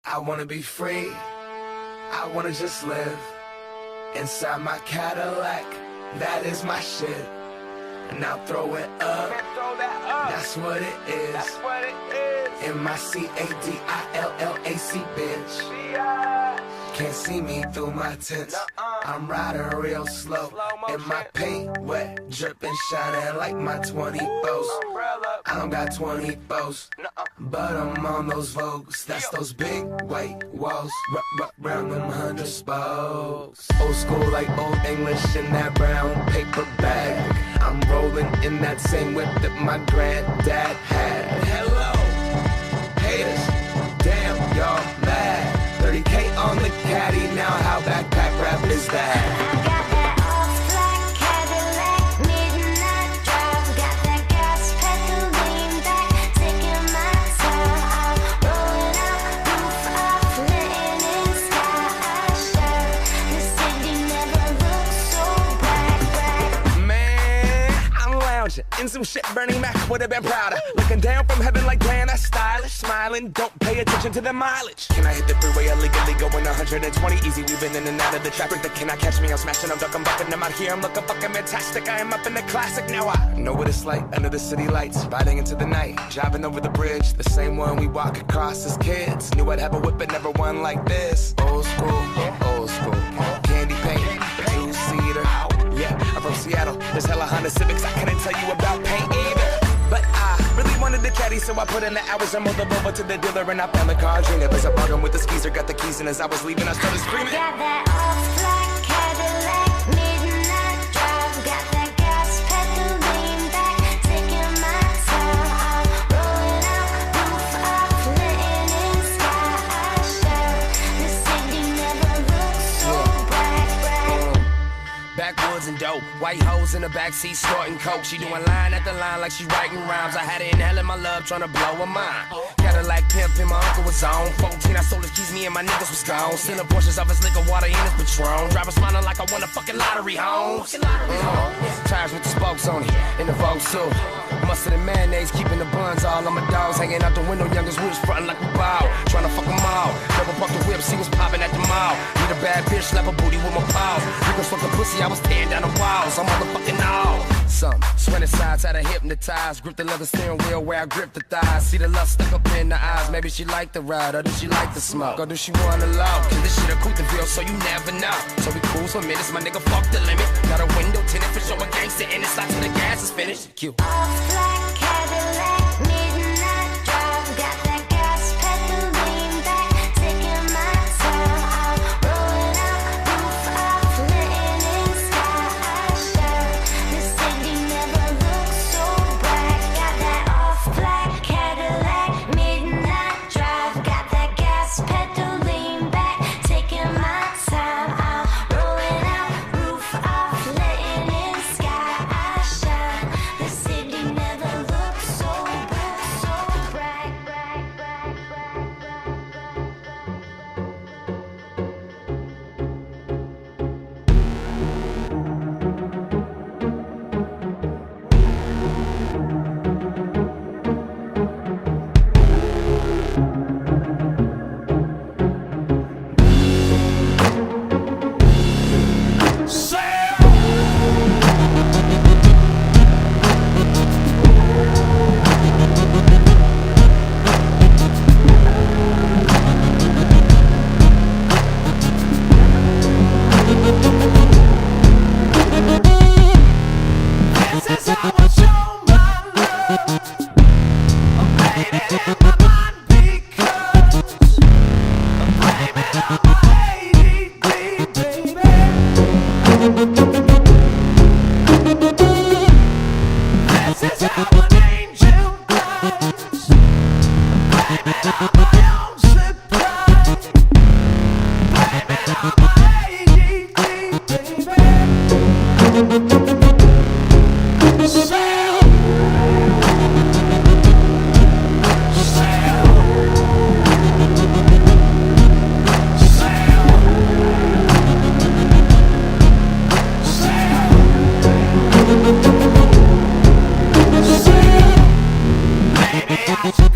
I wanna be free, I wanna just live inside my Cadillac, that is my shit. Now throw it up, that's what it is. M-I-C-A-D-I-L-L-A-C, bitch. Can't see me through my tints, I'm riding real slow, and my paint wet, dripping, shining like my 20 bows. I don't got 20 bows, but I'm on those Vogues. That's those big white walls, round them 100 spokes. Old school like Old English in that brown paper bag. I'm rolling in that same whip that my granddad had. Hello, haters, damn y'all mad. 30K on the caddy, now how backpack rap is that? I got that all-black Cadillac, midnight drive. Got that gas pedal lean back, taking my time. I'm rolling out, roof off, letting in sky. I shine. The city never looks so bright. Man, I'm lounging in some shit Bernie Mac would've been prouder. Looking down from heaven like, damn, that's stylish. Smiling, don't pay attention to the mileage. Can I hit the freeway illegally going 120? Easy, weaving in and out of the traffic. That cannot catch me, I'm smashing, I'm ducking, bucking. I'm out here, I'm looking fucking fantastic. I am up in the classic, now I know what it's like under the city lights. Riding into the night, driving over the bridge, the same one we walk across as kids. Knew I'd have a whip, but never one like this. Old school, candy paint, two-seater. Yeah, I'm from Seattle, there's hella Honda Civics. I couldn't tell you about paint either, but I really wanted the caddy, so I put in the hours and moved over to the dealer, and I found the car. Dreamed as I bargained with the skeezer, got the keys, and as I was leaving, I started screaming. Got that all-black Cadillac, midnight drive. Got that gas pedal lean back, taking my time. I'm rolling out, roof off, letting in sky. I shine. The city never looks so bright. Backwoods and dope, white hoes in the backseat snorting coke. She doing line after line like she writing rhymes. I had her inhaling my love, trying to blow her mind. Cadillac pimp and my uncle was on 14, I sold his keys, me and my niggas was gone. Stealing portions of his liquor, water in his Patron. Driver smiling like I won a fucking lottery, homes. Tires with the spokes on it, in the Vogue suit. Mustard and mayonnaise, keeping the buns all on my dogs. Hanging out the window, youngest we was frontin' like we bow. Trying to fuck them all, never park the whip, see what's poppin' at the mall. Need a bad bitch, slap a booty with my paws. Niggas fucking pussy, I was tearing down the walls. I'm motherfucking all. Some sweating sides had her hypnotized. Grip the leather steering wheel where I grip the thighs. See the lust stuck up in the eyes. Maybe she like the ride, or does she like the smoke? Or do she wanna love? Cause this shit a Couteville, so you never know. So we cruise for minutes, my nigga fuck the limit. Got a window tinted for sure, a gangster in it. Slide till the gas is finished. Cute. All-black Cadillac, midnight drive. Got that gas pedal lean back, taking my time. I'm rolling out, roof off, letting in sky. I shine. The city never looks so bright. Got that all-black Cadillac, midnight drive. Got that gas pedal lean back, taking my time. I'm rolling out, roof off, letting in sky. I shine. The city never looks so bright, so bright. This is how I show my love. I'm painted in my mind because I'm blaming on my ADD, baby. This is how an angel does. I'm blaming on my own supply. Blaming on my ADD, baby. Baby, I should